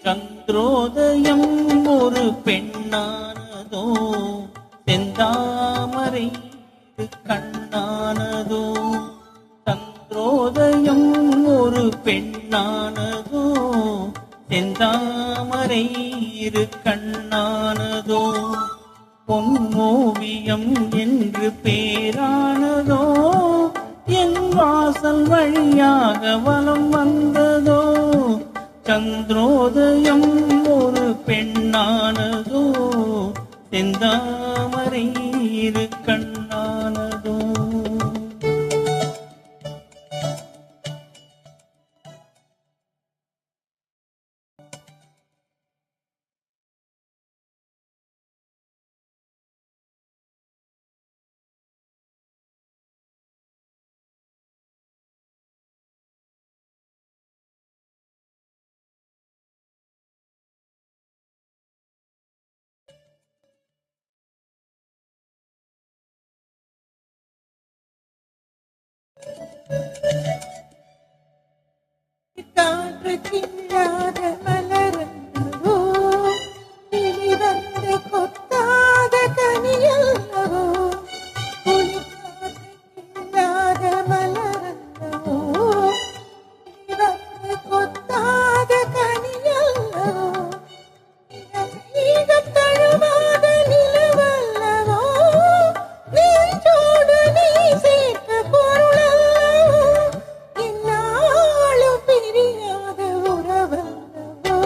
சந்திரோதயம் ஒரு பெண்ணானதோ, செந்தாமரை கண்ணானதோ. சந்திரோதயம் ஒரு பெண்ணானதோ, செந்தாமரை கண்ணானதோ. பொன்னோவியம் என்று பேரானதோ, என் வாசல் வழியாக வலம் வந்ததோ. சந்திரோதயம் ஒரு பெண்ணானதோ, செந்தாமரை கண்ணானதோ. காற்று கிள்ளாத மலரல்லவோ, கிளி வந்து கொத்தாத கனியல்லவோ. காற்று கிள்ளாத மலரல்லவோ, கிளி வந்து கொத்தாத கனியல்லவோ. ஈகம் தழுவாத நிலவல்லவோ, நெஞ்சோடு நீ சேர்த்த பொருளல்லவோ. என்னாலும் பிரியாத உறவல்லவோ,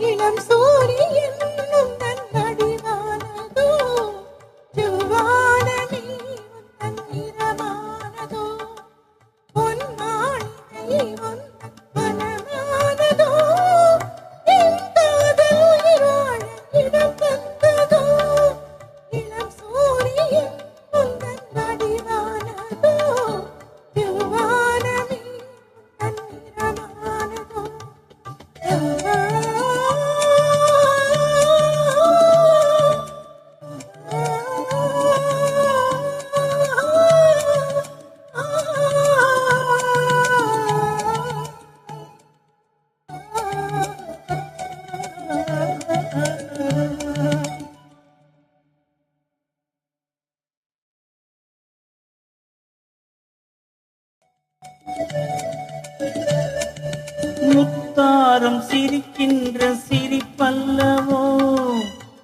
இளம் சூரியன் உந்தன் வடிவானதோ. செவ்வானமே உந்தன் நிறமானதோ, பொன்மாளிகை உந்தன் மனமானதோ. என் காதல் உயிர் வாழ இடம் தந்ததோ, இளம் சூரியன் உந்தன் வடிவானதோ. செவ்வானமே உந்தன் நிறமானதோ. முத்தாரம் சிரிக்கின்ற சிரிப்பல்லவோ,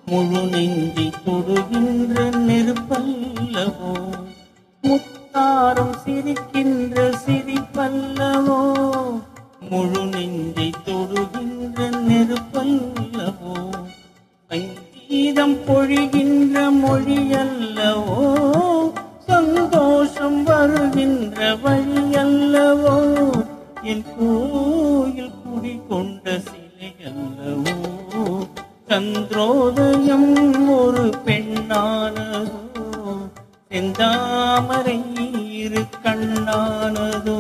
முழு நெஞ்சை தொடுகின்ற நெருப்பல்லவோ. முத்தாரம் சிரிக்கின்ற சிரிப்பல்லவோ, முழு நெஞ்சை தொடுகின்ற நெருப்பல்லவோ. சங்கீதம் பொழிகின்ற மொழியல்லவோ, சந்தோஷம் வருகின்ற வழியல்லவோ. என் கோயில் குடிகொண்ட சிலையல்லவோ. சந்திரோதயம் ஒரு பெண்ணானதோ, செந்தாமரை கண்ணானதோ.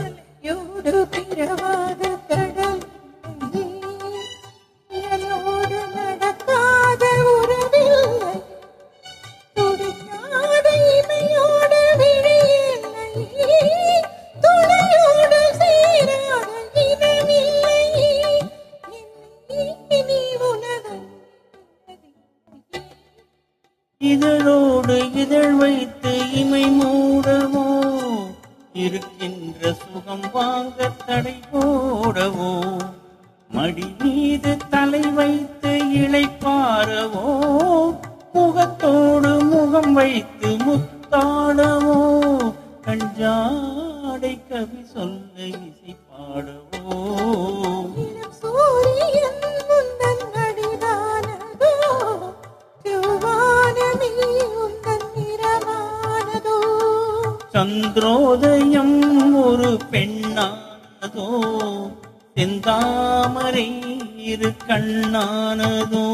அலையோடு பிறவாத கடல் நீ, இயலோடு நடக்காத உறவில்லை. துடிக்காத இமையோடு விழியில்லை, துணையோடு சேராத இனமில்லை. நீ உலகம் இதழோடு இதழ் வைத்து இமை மூடவோ, இருக்கின்ற சுகம் வாங்க தடை போடவோ. மடி மீது தலை வைத்து இளைப்பாரவோ, முகத்தோடு முகம் வைத்து முத்தாடவோ. கஞ்சாடை கவி சொல்ல இசை பாடவோ. இளம் சூரியன் உந்தன் வடிவானதோ, செவ்வானமே உந்தன் நிறமானதோ. சந்திரோ சந்திரோதயம் ஒரு பெண்ணானதோ செந்தாமரை இரு கண்ணானதோ